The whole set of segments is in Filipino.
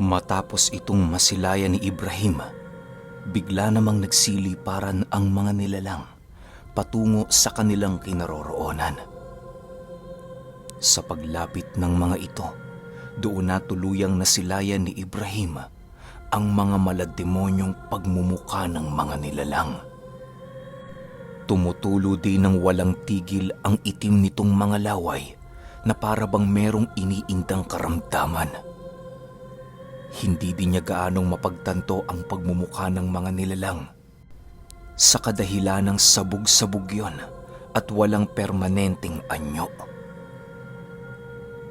Matapos itong masilayan ni Ibrahim, bigla namang nagsiliparan ang mga nilalang patungo sa kanilang kinaroroonan. Sa paglapit ng mga ito, doon na tuluyang nasilayan ni Ibrahim ang mga malademonyong pagmumuka ng mga nilalang. Tumutulo din ng walang tigil ang itim nitong mga laway na para bang merong iniindang karamdaman. Hindi din niya gaanong mapagtanto ang pagmumuka ng mga nilalang sa kadahilan ng sabog-sabog yon at walang permanenteng anyo.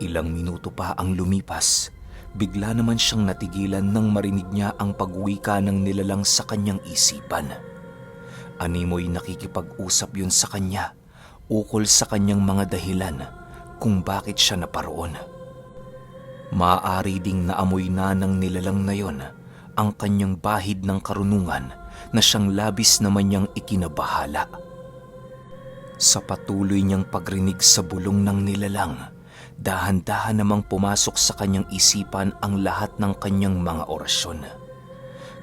Ilang minuto pa ang lumipas, bigla naman siyang natigilan nang marinig niya ang pagwika ng nilalang sa kanyang isipan. Animoy nakikipag-usap yun sa kanya ukol sa kanyang mga dahilan kung bakit siya naparoon. Maaari ding naamoy na ng nilalang na yon ang kanyang bahid ng karunungan na siyang labis naman niyang ikinabahala. Sa patuloy niyang pagrinig sa bulong ng nilalang, dahan-dahan namang pumasok sa kanyang isipan ang lahat ng kanyang mga orasyon.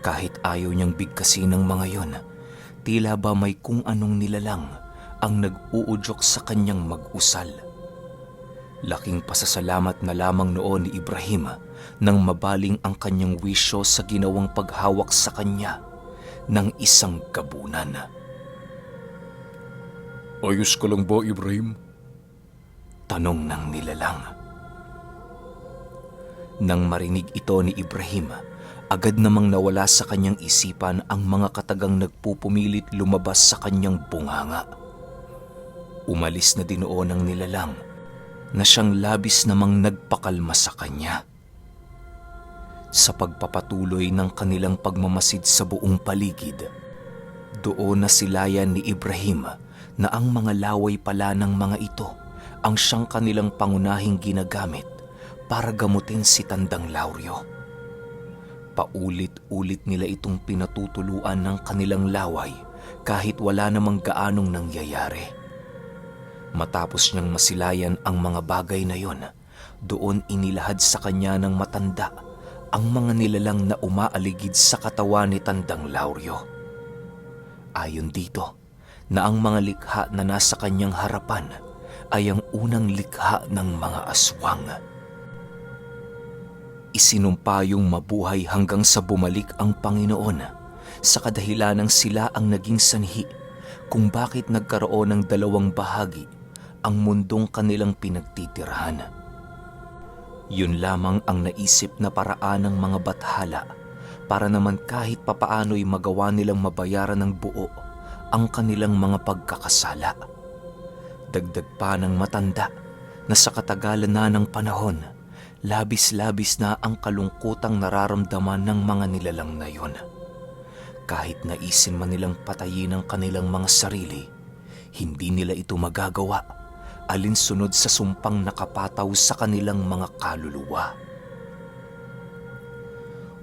Kahit ayaw niyang bigkasin ng mga yon, tila ba may kung anong nilalang ang nag-uudyok sa kanyang mag-usal. Laking pasasalamat na lamang noon ni Ibrahim nang mabaling ang kanyang wisyo sa ginawang paghawak sa kanya ng isang gabunan. Ayos ka lang ba, Ibrahim? Tanong ng nilalang. Nang marinig ito ni Ibrahim, agad namang nawala sa kanyang isipan ang mga katagang nagpupumilit lumabas sa kanyang bunganga. Umalis na din noon ang nilalang na siyang labis namang nagpakalma sa kanya. Sa pagpapatuloy ng kanilang pagmamasid sa buong paligid, doon nasilayan ni Ibrahim na ang mga laway pala ng mga ito ang siyang kanilang pangunahing ginagamit para gamutin si Tandang Lauryo. Paulit-ulit nila itong pinatutuluan ng kanilang laway kahit wala namang gaanong nangyayari. Matapos niyang masilayan ang mga bagay na yon, doon inilahad sa kanya ng matanda ang mga nilalang na umaaligid sa katawan ni Tandang Lauryo. Ayon dito, na ang mga likha na nasa kanyang harapan ay ang unang likha ng mga aswang. Isinumpa yung mabuhay hanggang sa bumalik ang Panginoon sa kadahilanang sila ang naging sanhi kung bakit nagkaroon ng dalawang bahagi ang mundong kanilang pinagtitirahan. Yun lamang ang naisip na paraan ng mga bathala para naman kahit papaano'y magawa nilang mabayaran ng buo ang kanilang mga pagkakasala. Dagdag pa ng matanda na sa katagalan na ng panahon, labis-labis na ang kalungkutang nararamdaman ng mga nilalang na yon. Kahit naisin man nilang patayin ang kanilang mga sarili, hindi nila ito magagawa alinsunod sa sumpang nakapataw sa kanilang mga kaluluwa.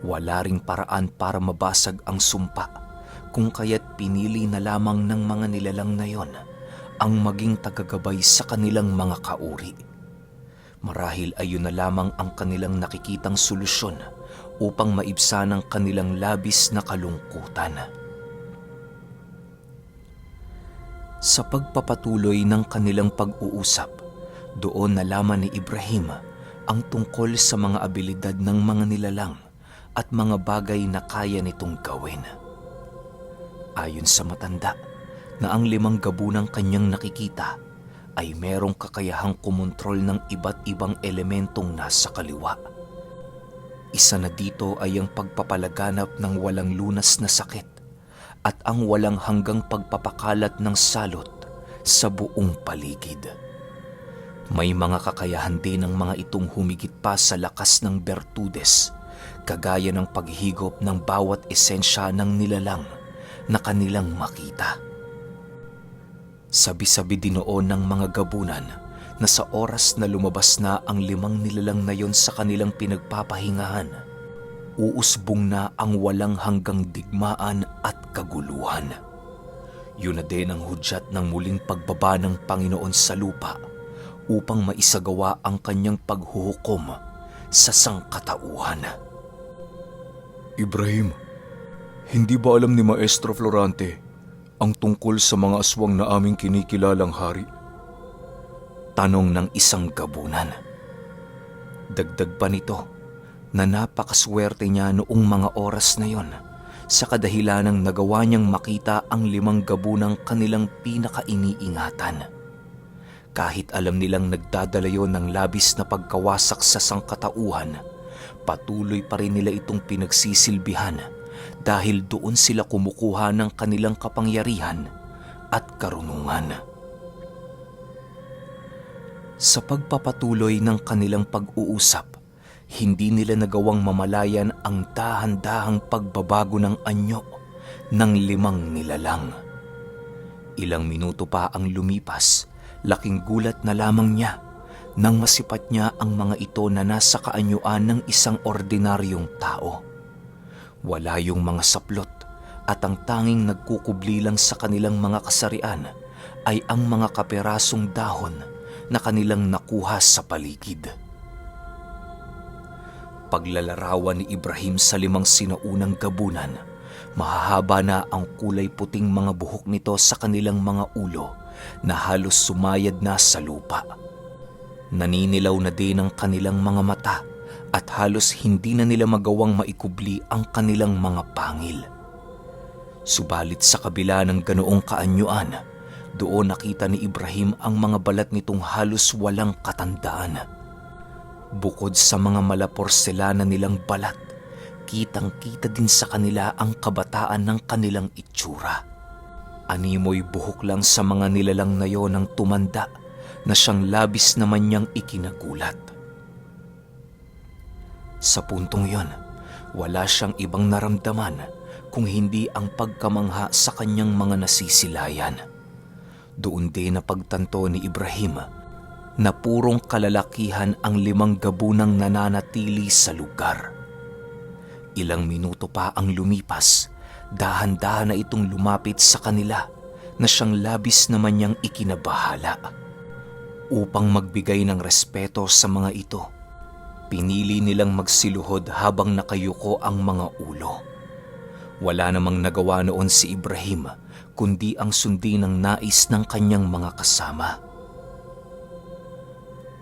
Wala ring paraan para mabasag ang sumpa, kung kaya't pinili na lamang ng mga nilalang na yon ang maging tagagabay sa kanilang mga kauri. Marahil ayon na lamang ang kanilang nakikitang solusyon upang maibsan ang kanilang labis na kalungkutan. Sa pagpapatuloy ng kanilang pag-uusap, doon nalaman ni Ibrahim ang tungkol sa mga abilidad ng mga nilalang at mga bagay na kaya nitong gawin. Ayon sa matanda, na ang 5 gabunang kanyang nakikita ay merong kakayahang kumontrol ng iba't ibang elementong nasa kaliwa. Isa na dito ay ang pagpapalaganap ng walang lunas na sakit at ang walang hanggang pagpapakalat ng salot sa buong paligid. May mga kakayahan din ng mga itong humigit pa sa lakas ng bertudes, kagaya ng paghigop ng bawat esensya ng nilalang na kanilang makita. Sabi-sabi din noon ng mga gabunan na sa oras na lumabas na ang 5 nilalang na yon sa kanilang pinagpapahingahan, uusbong na ang walang hanggang digmaan at kaguluhan. Yun na din ang hudyat ng muling pagbaba ng Panginoon sa lupa upang maisagawa ang kanyang paghuhukom sa sangkatauhan. Ibrahim, hindi ba alam ni Maestro Florante ang tungkol sa mga aswang na aming kinikilalang hari? Tanong ng isang gabunan. Dagdag pa nito na napakaswerte niya noong mga oras na yon sa kadahilanang nagawa niyang makita ang 5 gabunang kanilang pinakainiingatan. Kahit alam nilang nagdadala yon ng labis na pagkawasak sa sangkatauhan, patuloy pa rin nila itong pinagsisilbihan dahil doon sila kumukuha ng kanilang kapangyarihan at karunungan. Sa pagpapatuloy ng kanilang pag-uusap, hindi nila nagawang mamalayan ang dahan-dahang pagbabago ng anyo ng 5 nilalang. Ilang minuto pa ang lumipas, laking gulat na lamang niya nang masipat niya ang mga ito na nasa kaanyuan ng isang ordinaryong tao. Wala yung mga saplot at ang tanging nagkukubli lang sa kanilang mga kasarian ay ang mga kaperasong dahon na kanilang nakuha sa paligid. Paglalarawan ni Ibrahim sa 5 sinaunang gabunan, mahahaba na ang kulay puting mga buhok nito sa kanilang mga ulo na halos sumayad na sa lupa. Naninilaw na din ang kanilang mga mata at halos hindi na nila magawang maikubli ang kanilang mga pangil. Subalit sa kabila ng ganoong kaanyuan, doon nakita ni Ibrahim ang mga balat nitong halos walang katandaan. Bukod sa mga malaporselana nilang balat, kitang-kita din sa kanila ang kabataan ng kanilang itsura. Animoy buhok lang sa mga nilalang na yon ang tumanda na siyang labis naman niyang ikinagulat. Sa puntong yon, wala siyang ibang naramdaman kung hindi ang pagkamangha sa kanyang mga nasisilayan. Doon din napagtanto ni Ibrahim na purong kalalakihan ang 5 gabunang nananatili sa lugar. Ilang minuto pa ang lumipas, dahan-dahan na itong lumapit sa kanila na siyang labis naman niyang ikinabahala. Upang magbigay ng respeto sa mga ito, pinili nilang magsiluhod habang nakayuko ang mga ulo. Wala namang nagawa noon si Ibrahim kundi ang sundin ng nais ng kanyang mga kasama.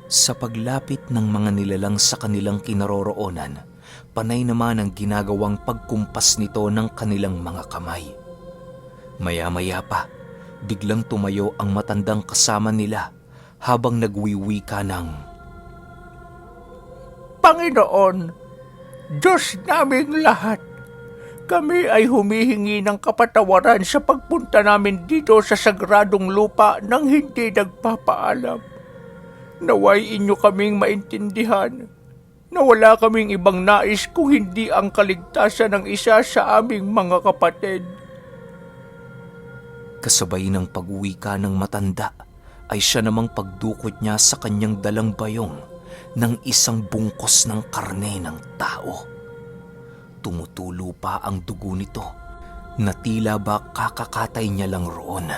Sa paglapit ng mga nilalang sa kanilang kinaroroonan, panay naman ang ginagawang pagkumpas nito ng kanilang mga kamay. Maya-maya pa, biglang tumayo ang matandang kasama nila habang nagwiwika ng, Panginoon, Diyos naming lahat, kami ay humihingi ng kapatawaran sa pagpunta namin dito sa sagradong lupa nang hindi nagpapaalam. Naway inyo kaming maintindihan na wala kaming ibang nais kung hindi ang kaligtasan ng isa sa aming mga kapatid. kasabay ng pag-uwika ng matanda, ay siya namang pagdukot niya sa kanyang dalang bayong ng isang bungkos ng karne ng tao. Tumutulo pa ang dugo nito na tila ba kakakatay niya lang roon.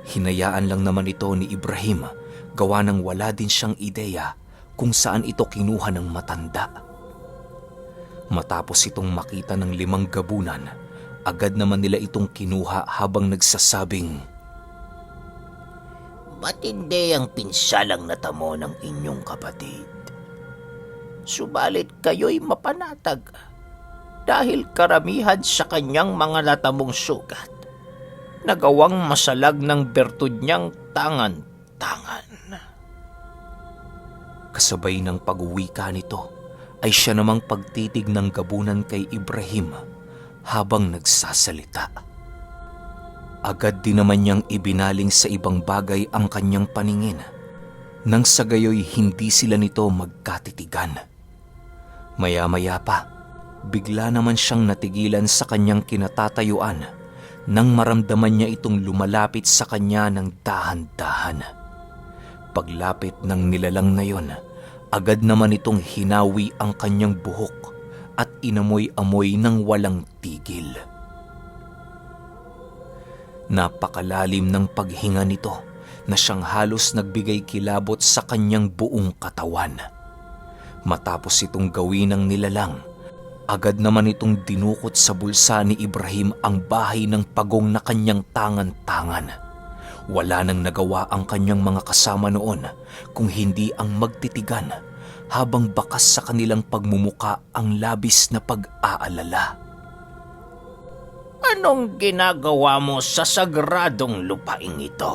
Hinayaan lang naman ito ni Ibrahim gawa ng wala din siyang ideya kung saan ito kinuha ng matanda. Matapos itong makita ng 5 gabunan, agad naman nila itong kinuha habang nagsasabing, Matindi ang pinsalang natamo ng inyong kapatid. Subalit kayo'y mapanatag dahil karamihan sa kanyang mga natamong sugat nagawang masalag ng bertud niyang tangan-tangan. kasabay ng pag-uwika nito, ay siya namang pagtitig ng gabunan kay Ibrahim habang nagsasalita. Agad din naman niyang ibinaling sa ibang bagay ang kanyang paningin, nang sa gayoy hindi sila nito magkatitigan. Maya-maya pa, bigla naman siyang natigilan sa kanyang kinatatayuan nang maramdaman niya itong lumalapit sa kanya ng dahan-dahan. Paglapit ng nilalang na yon, agad naman itong hinawi ang kanyang buhok at inamoy-amoy ng walang tigil. Napakalalim ng paghinga nito na siyang halos nagbigay kilabot sa kanyang buong katawan. Matapos itong gawin ng nilalang, Agad naman itong dinukot sa bulsa ni Ibrahim ang bahay ng pagong na kanyang tangan-tangan. Wala nang nagawa ang kanyang mga kasama noon kung hindi ang magtitigan habang bakas sa kanilang pagmumuka ang labis na pag-aalala. Anong ginagawa mo sa sagradong lupaing ito?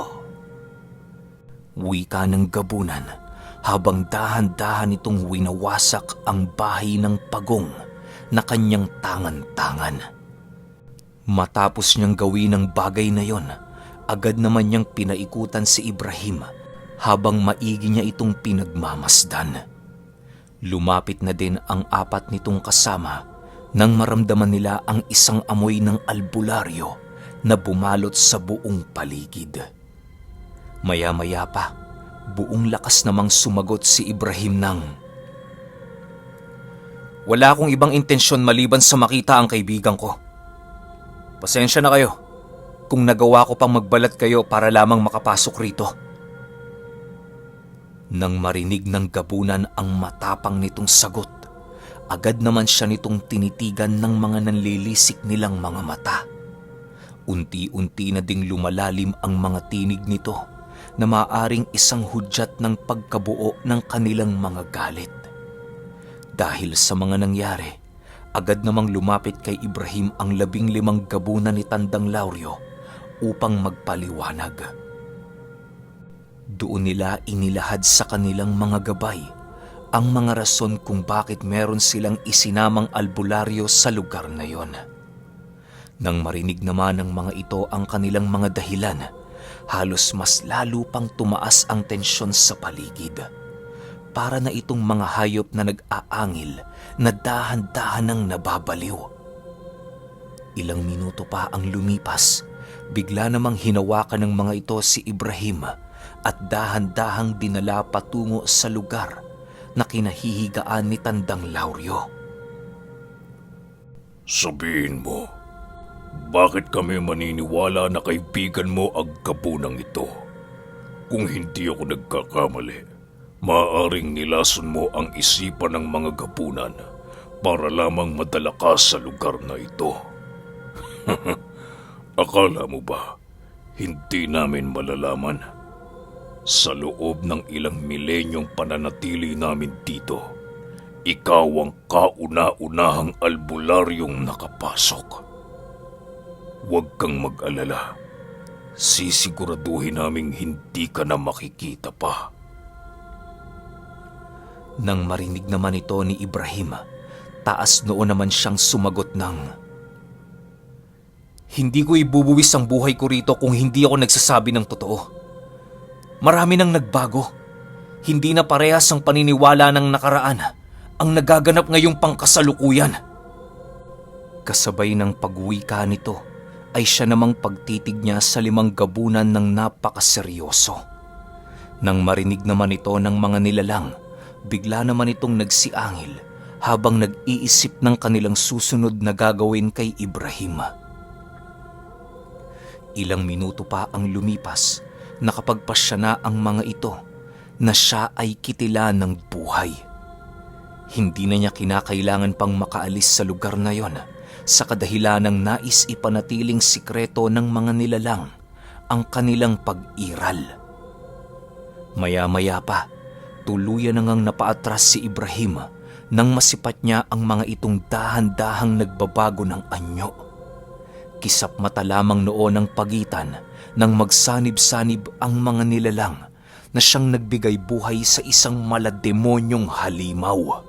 Wika ng gabunan habang dahan-dahan itong winawasak ang bahay ng pagong na kanyang tangan-tangan. Matapos niyang gawin ang bagay na yon, agad naman niyang pinaikutan si Ibrahim habang maigi niya itong pinagmamasdan. Lumapit na din ang 4 nitong kasama nang maramdaman nila ang isang amoy ng albularyo na bumalot sa buong paligid. Maya-maya pa, buong lakas namang sumagot si Ibrahim ng, "Wala akong ibang intensyon maliban sa makita ang kaibigan ko. Pasensya na kayo kung nagawa ko pang magbalat kayo para lamang makapasok rito." Nang marinig ng gabunan ang matapang nitong sagot, agad naman siya nitong tinitigan ng mga nanlilisik nilang mga mata. Unti-unti na ding lumalalim ang mga tinig nito na maaaring isang hudyat ng pagkabuo ng kanilang mga galit. Dahil sa mga nangyari, agad namang lumapit kay Ibrahim ang 15 gabunan ni Tandang Lauryo upang magpaliwanag. Doon nila inilahad sa kanilang mga gabay ang mga rason kung bakit meron silang isinamang albularyo sa lugar na yon. Nang marinig naman ng mga ito ang kanilang mga dahilan, halos mas lalo pang tumaas ang tensyon sa paligid. Para na itong mga hayop na nag-aangil na dahan-dahan ang nababaliw. Ilang minuto pa ang lumipas, bigla namang hinawakan ng mga ito si Ibrahim at dahan-dahang dinala patungo sa lugar na kinahihigaan ni Tandang Lauryo. Sabihin mo, bakit kami maniniwala na kaibigan mo ang gabunang ito? Kung hindi ako nagkakamali, maaaring nilason mo ang isipan ng mga gabunan para lamang madala ka sa lugar na ito. Akala mo ba hindi namin malalaman? Sa loob ng ilang milenyong pananatili namin dito, ikaw ang kauna-unahang albularyong nakapasok. Huwag kang mag-alala. Sisiguraduhin naming hindi ka na makikita pa. Nang marinig naman ito ni Ibrahim, taas noon naman siyang sumagot ng, "Hindi ko ibubuwis ang buhay ko rito kung hindi ako nagsasabi ng totoo. Marami nang nagbago. Hindi na parehas ang paniniwala ng nakaraan ang nagaganap ngayong pangkasalukuyan." Kasabay ng pagwika nito ay siya namang pagtitig niya sa 5 gabunan ng napakaseryoso. Nang marinig naman ito ng mga nilalang, bigla naman itong nagsiangil habang nag-iisip ng kanilang susunod na gagawin kay Ibrahim. Ilang minuto pa ang lumipas, nakapagpasya na ang mga ito na siya ay kitila ng buhay. Hindi na niya kinakailangan pang makaalis sa lugar na yon sa kadahilan ng nais ipanatiling sikreto ng mga nilalang ang kanilang pag-iral. Maya-maya pa, tuluyan na ngang napaatras si Ibrahim nang masipat niya ang mga itong dahan-dahang nagbabago ng anyo. Kisap mata lamang noon ang pagitan nang magsanib-sanib ang mga nilalang na siyang nagbigay buhay sa isang malademonyong halimaw.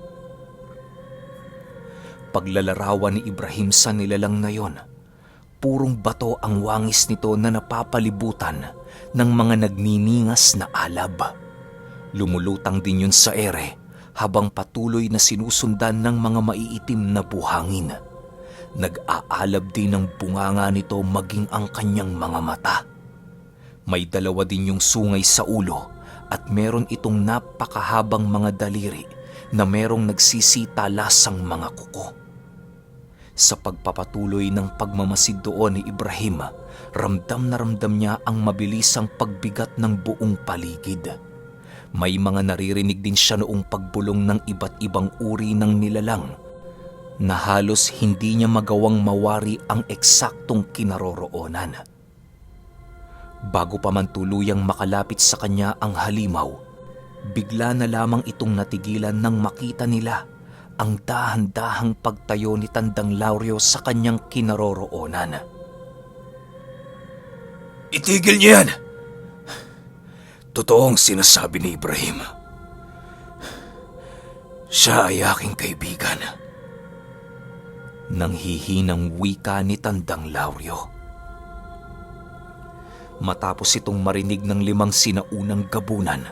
Paglalarawan ni Ibrahim sa nilalang na yon, purong bato ang wangis nito na napapalibutan ng mga nagniningas na alab. Lumulutang din yun sa ere habang patuloy na sinusundan ng mga maiitim na buhangin. Nag-aalab din ng bunganga nito maging ang kanyang mga mata. May 2 din yung sungay sa ulo at meron itong napakahabang mga daliri na merong nagsisitalasang mga kuko. Sa pagpapatuloy ng pagmamasid doon ni Ibrahim, ramdam na ramdam niya ang mabilisang pagbigat ng buong paligid. May mga naririnig din siya noong pagbulong ng iba't ibang uri ng nilalang na halos hindi niya magawang mawari ang eksaktong kinaroroonan. Bago pa man tuluyang makalapit sa kanya ang halimaw, bigla na lamang itong natigilan nang makita nila ang dahan-dahang pagtayo ni Tandang Lauryo sa kanyang kinaroroonan. Itigil niyo yan! Totoo ang sinasabi ni Ibrahim. Siya ay aking kaibigan. Nang hihinang wika ni Tandang Lauryo. Matapos itong marinig ng 5 sinaunang gabunan,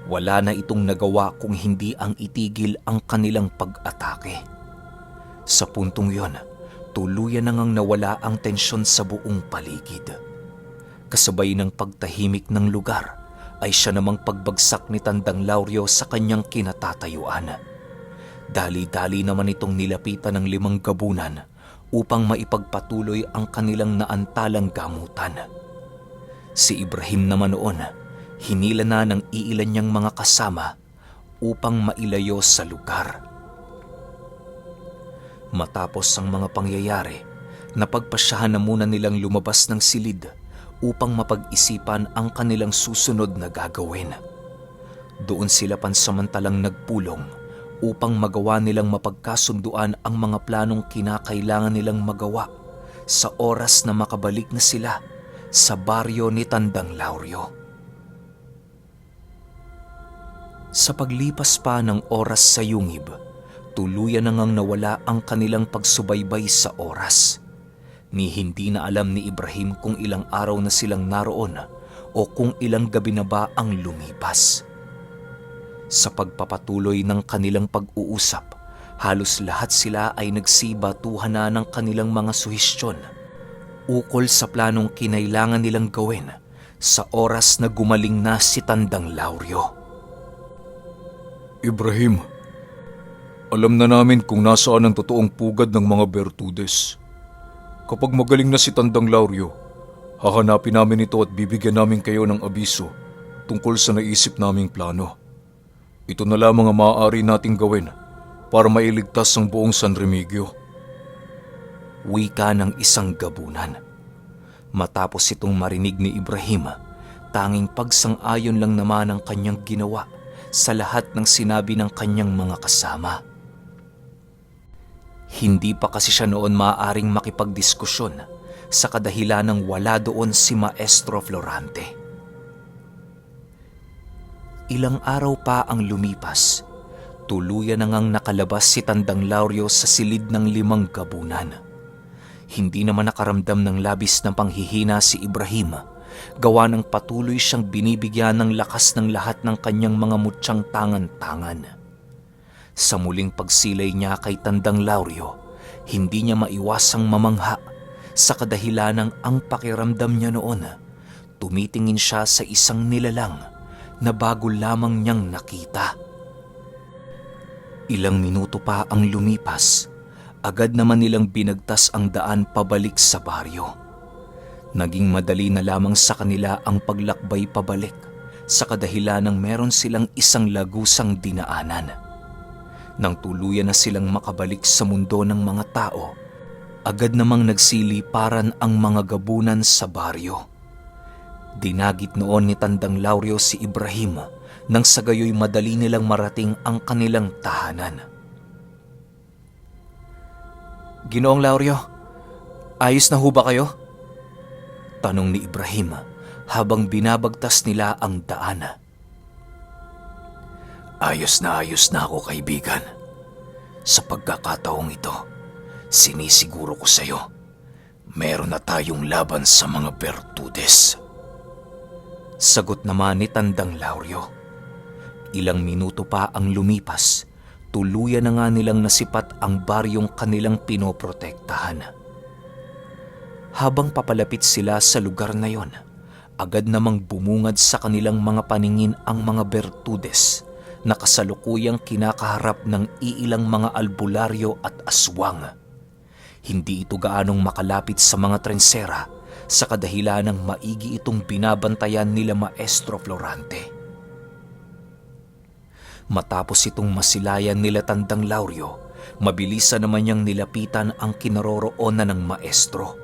wala na itong nagawa kung hindi ang itigil ang kanilang pag-atake. Sa puntong yon, tuluyan na ngang nawala ang tensyon sa buong paligid. Kasabay ng pagtahimik ng lugar, ay siya namang pagbagsak ni Tandang Lauryo sa kanyang kinatatayuan. Dali-dali naman itong nilapitan ng 5 gabunan upang maipagpatuloy ang kanilang naantalang gamutan. Si Ibrahim naman noon, hinila na ng iilan niyang mga kasama upang mailayo sa lugar. Matapos ang mga pangyayari, napagpasyahan na muna nilang lumabas ng silid upang mapag-isipan ang kanilang susunod na gagawin. Doon sila pansamantalang nagpulong upang magawa nilang mapagkasunduan ang mga planong kinakailangan nilang magawa sa oras na makabalik na sila sa baryo ni Tandang Lauryo. Sa paglipas pa ng oras sa yungib, tuluyan na ngang nawala ang kanilang pagsubaybay sa oras. Ni hindi na alam ni Ibrahim kung ilang araw na silang naroon o kung ilang gabi na ba ang lumipas. Sa pagpapatuloy ng kanilang pag-uusap, halos lahat sila ay nagsibatuhan na ng kanilang mga suhestyon ukol sa planong kinailangan nilang gawin sa oras na gumaling na si Tandang Lauryo. Ibrahim, alam na namin kung nasaan ang totoong pugad ng mga Bertudes. Kapag magaling na si Tandang Lauryo, hahanapin namin ito at bibigyan namin kayo ng abiso tungkol sa naisip naming plano. Ito na lamang ang maaari nating gawin para mailigtas ang buong San Remigio. Wika ng isang gabunan. Matapos itong marinig ni Ibrahim, tanging pagsang-ayon lang naman ang kanyang ginawa sa lahat ng sinabi ng kanyang mga kasama. Hindi pa kasi siya noon maaaring makipagdiskusyon sa kadahilanang wala doon si Maestro Florante. Ilang araw pa ang lumipas, tuluyan na ngang nakalabas si Tandang Lauryo sa silid ng 5 gabunan. Hindi naman nakaramdam ng labis na panghihina si Ibrahim, gawa ng patuloy siyang binibigyan ng lakas ng lahat ng kanyang mga mutyang tangan-tangan. Sa muling pagsilay niya kay Tandang Lauryo, hindi niya maiwasang mamangha sa kadahilanang ang pakiramdam niya noon, tumitingin siya sa isang nilalang na bago lamang niyang nakita. Ilang minuto pa ang lumipas, agad naman nilang binagtas ang daan pabalik sa baryo. Naging madali na lamang sa kanila ang paglakbay pabalik sa kadahilanang meron silang isang lagusang dinaanan. Nang tuluyan na silang makabalik sa mundo ng mga tao, agad namang nagsiliparan ang mga gabunan sa baryo. Dinagit noon ni Tandang Lauryo si Ibrahim nang sa gayoy madali nilang marating ang kanilang tahanan. Ginoong Lauryo, ayos na ho ba kayo? Tanong ni Ibrahim habang binabagtas nila ang daan. Ayos na ako, kaibigan. Sa pagkakataong ito, sinisiguro ko sa iyo, meron na tayong laban sa mga Bertudes. Sagot naman ni Tandang Lauryo. Ilang minuto pa ang lumipas, tuluyan na nga nilang nasipat ang baryong kanilang pinoprotektahan. Habang papalapit sila sa lugar na yon, agad namang bumungad sa kanilang mga paningin ang mga Bertudes na kasalukuyang kinakaharap ng iilang mga albularyo at aswang. Hindi ito gaanong makalapit sa mga trensera sa kadahilanang maigi itong binabantayan nila Maestro Florante. Matapos itong masilayan nila Tandang Lauryo, Mabilisan naman niyang nilapitan ang kinaroroonan ng maestro.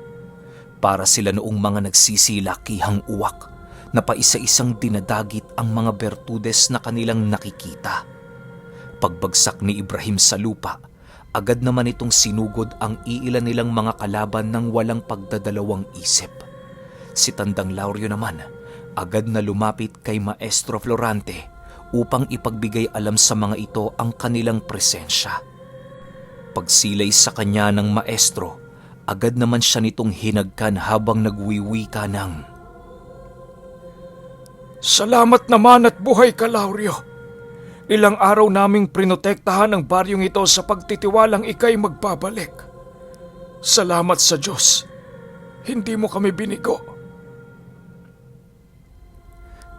Para sila noong mga nagsisilakihang uwak na paisa-isang dinadagit ang mga bertudes na kanilang nakikita. Pagbagsak ni Ibrahim sa lupa, agad naman itong sinugod ang iilan nilang mga kalaban ng walang pagdadalawang isip. Si Tandang Lauryo naman, agad na lumapit kay Maestro Florante upang ipagbigay alam sa mga ito ang kanilang presensya. Pagsilay sa kanya ng maestro, agad naman siya nitong hinagkan habang nagwiwika ng, Salamat naman at buhay ka, Lauryo. Ilang araw naming prinotektahan ang baryong ito sa pagtitiwalang ika'y magbabalik. Salamat sa Diyos. Hindi mo kami binigo.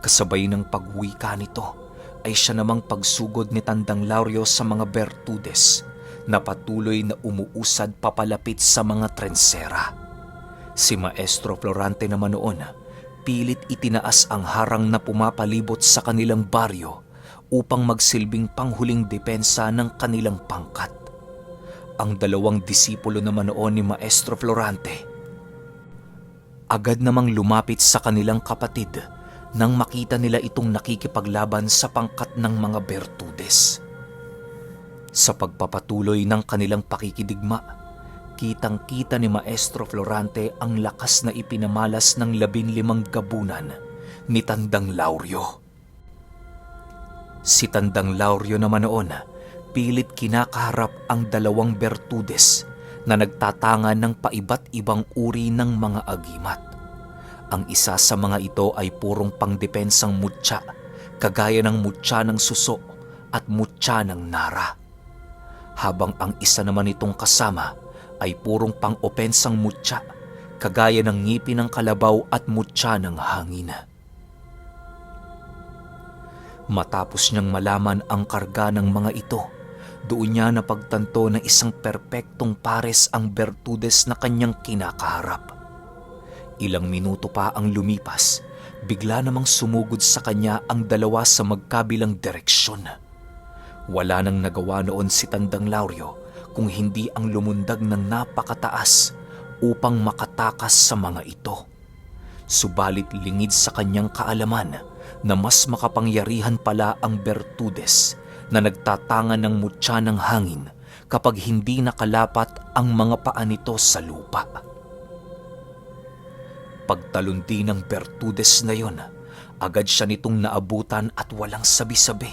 Kasabay ng pagwika nito ay siya namang pagsugod ni Tandang Lauryo sa mga bertudes na patuloy na umuusad papalapit sa mga trensera. Si Maestro Florante naman noon, pilit itinaas ang harang na pumapalibot sa kanilang baryo upang magsilbing panghuling depensa ng kanilang pangkat. Ang dalawang disipulo naman noon ni Maestro Florante, agad namang lumapit sa kanilang kapatid nang makita nila itong nakikipaglaban sa pangkat ng mga bertudes. Sa pagpapatuloy ng kanilang pakikidigma, kitang-kita ni Maestro Florante ang lakas na ipinamalas ng 15 gabunan ni Tandang Lauryo. Si Tandang Lauryo naman noon, pilit kinakaharap ang dalawang bertudes na nagtatangan ng paiba't ibang uri ng mga agimat. Ang isa sa mga ito ay purong pangdepensang mutya, kagaya ng mutya ng suso at mutya ng nara. Habang ang isa naman itong kasama ay purong pang-opensang mutya, kagaya ng ngipin ng kalabaw at mutya ng hangin. Matapos niyang malaman ang karga ng mga ito, doon niya napagtanto na isang perpektong pares ang bertudes na kanyang kinakaharap. Ilang minuto pa ang lumipas, bigla namang sumugod sa kanya ang dalawa sa magkabilang direksyon. Wala nang nagawa noon si Tandang Lauryo kung hindi ang lumundag ng napakataas upang makatakas sa mga ito. Subalit lingid sa kanyang kaalaman na mas makapangyarihan pala ang bertudes na nagtatangan ng mutya ng hangin kapag hindi nakalapat ang mga paa nito sa lupa. Pagtalon din ng bertudes na yon, agad siya nitong naabutan at walang sabi-sabi.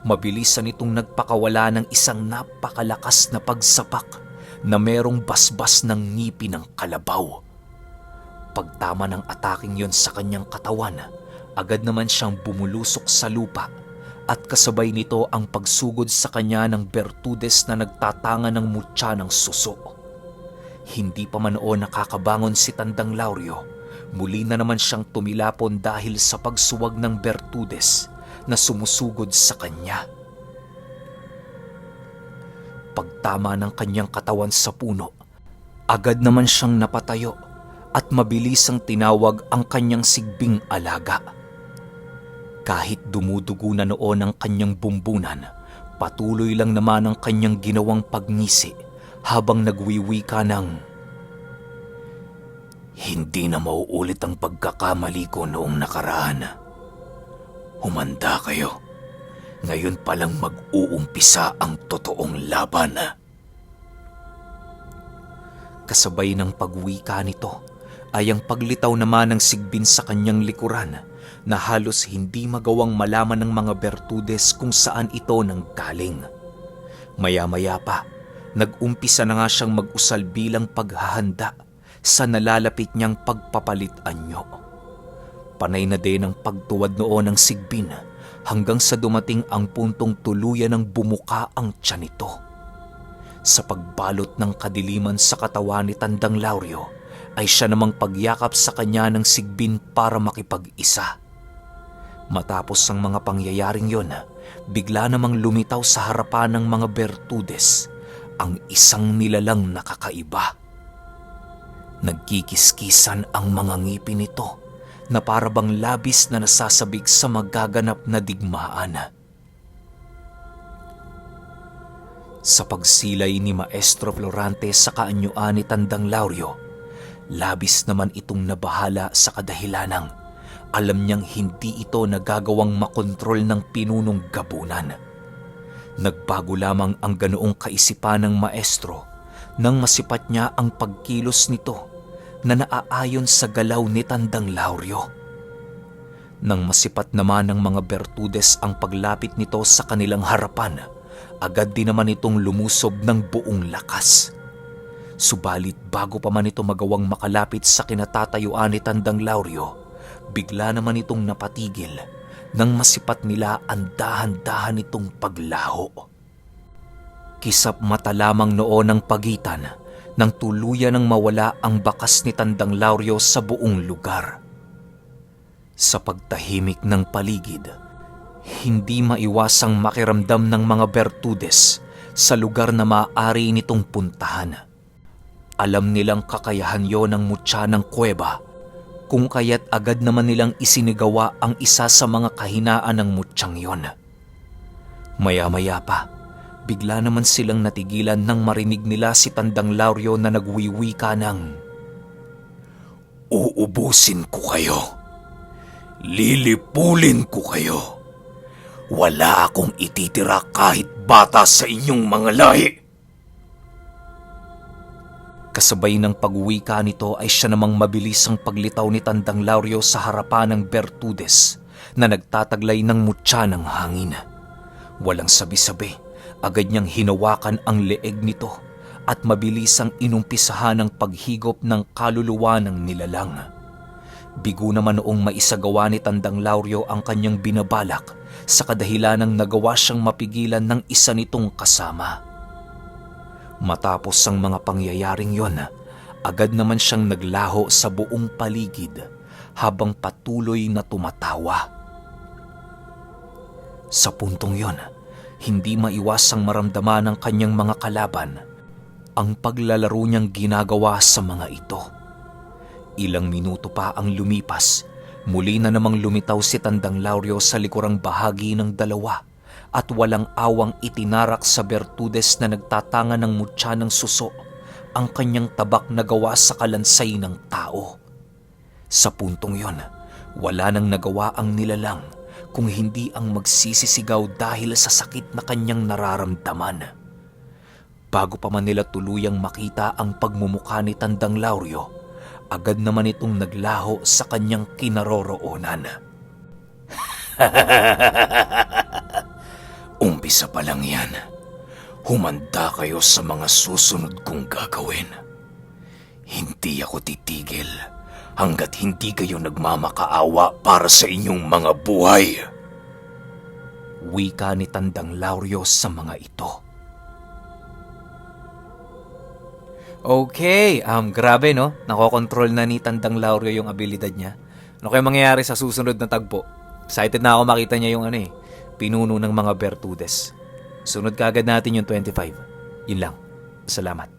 Mabilisan nitong nagpakawala ng isang napakalakas na pagsapak na merong basbas ng ngipin ng kalabaw. Pagtama ng ataking yon sa kanyang katawan, agad naman siyang bumulusok sa lupa at kasabay nito ang pagsugod sa kanya ng bertudes na nagtatangan ng mutya ng suso. Hindi pa man noon nakakabangon si Tandang Lauryo, muli na naman siyang tumilapon dahil sa pagsuwag ng bertudes na sumusugod sa kanya. Pagtama ng kanyang katawan sa puno, agad naman siyang napatayo at mabilisang tinawag ang kanyang sigbing alaga. Kahit dumudugo na noon ang kanyang bumbunan, patuloy lang naman ang kanyang ginawang pagngisi habang nagwiwika ng, hindi na mauulit ang pagkakamali ko noong nakaraan. Humanda kayo. Ngayon palang mag-uumpisa ang totoong laban. Kasabay ng pagwika nito ay ang paglitaw naman ng sigbin sa kanyang likuran na halos hindi magawang malaman ng mga bertudes kung saan ito nanggaling. Maya-maya pa, nag-umpisa na nga siyang mag-usal bilang paghahanda sa nalalapit niyang pagpapalit anyo. Panay na din ang pagtuwad noon ng sigbin hanggang sa dumating ang puntong tuluyan ng bumuka ang tiyan nito. Sa pagbalot ng kadiliman sa katawan ni Tandang Lauryo ay siya namang pagyakap sa kanya ng sigbin para makipag-isa. Matapos ang mga pangyayaring yon, bigla namang lumitaw sa harapan ng mga bertudes ang isang nilalang na kakaiba. Nagkikiskisan ang mga ngipin nito na parabang labis na nasasabik sa magaganap na digmaan. Sa pagsilay ni Maestro Florante sa kaanyuan ni Tandang Lauryo, labis naman itong nabahala sa kadahilanang alam niyang hindi ito nagagawang makontrol ng pinunong gabunan. Nagbago lamang ang ganoong kaisipan ng maestro nang masipat niya ang pagkilos nito na naaayon sa galaw ni Tandang Lauryo. Nang masipat naman ng mga Bertudes ang paglapit nito sa kanilang harapan, agad din naman itong lumusob ng buong lakas. Subalit bago pa man ito magawang makalapit sa kinatatayuan ni Tandang Lauryo, bigla naman itong napatigil nang masipat nila ang dahan-dahan itong paglaho. Kisap mata lamang noon ang pagitan nang tuluyan ng mawala ang bakas ni Tandang Lauryo sa buong lugar. Sa pagtahimik ng paligid, hindi maiwasang makiramdam ng mga Bertudes sa lugar na maaari nitong puntahan. Alam nilang kakayahan yon ng mutya ng kuweba, kung kaya't agad naman nilang isinigawa ang isa sa mga kahinaan ng mutyang yon. Maya-maya pa, bigla naman silang natigilan nang marinig nila si Tandang Lauryo na nagwiwika ng, Uubusin ko kayo. Lilipulin ko kayo. Wala akong ititira kahit bata sa inyong mga lahi. Kasabay ng pagwika nito ay siya namang mabilis ang paglitaw ni Tandang Lauryo sa harapan ng Bertudes na nagtataglay ng mutya ng hangin. Walang sabi-sabi, agad niyang hinawakan ang leeg nito at mabilis ang inumpisahan ng paghigop ng kaluluwa ng nilalang. Bigo naman noong maisagawa ni Tandang Lauryo ang kanyang binabalak sa kadahilanang nagawa siyang mapigilan ng isa nitong kasama. Matapos ang mga pangyayaring yon, agad naman siyang naglaho sa buong paligid habang patuloy na tumatawa. Sa puntong yon, hindi maiwasang maramdaman ng kanyang mga kalaban ang paglalaro niyang ginagawa sa mga ito. Ilang minuto pa ang lumipas, muli na namang lumitaw si Tandang Lauryo sa likurang bahagi ng dalawa at walang awang itinarak sa Bertudes na nagtatanga ng mutya ng suso ang kanyang tabak na gawa sa kalansay ng tao. Sa puntong yon, wala nang nagawa ang nilalang kung hindi ang magsisisigaw dahil sa sakit na kanyang nararamdaman. Bago pa man nila tuluyang makita ang pagmumukha ni Tandang Lauryo, agad naman itong naglaho sa kanyang kinaroroonan. Umpisa pa lang yan. Humanda kayo sa mga susunod kong gagawin. Hindi ako titigil hanggat hindi kayo nagmamakaawa para sa inyong mga buhay. Wika ni Tandang Lauryo sa mga ito. Okay, grabe no? Nakokontrol na ni Tandang Lauryo yung abilidad niya. Ano kaya mangyayari sa susunod na tagpo? Excited na ako makita niya yung pinuno ng mga Bertudes. Sunod kaagad natin yung 25. Yun lang. Salamat.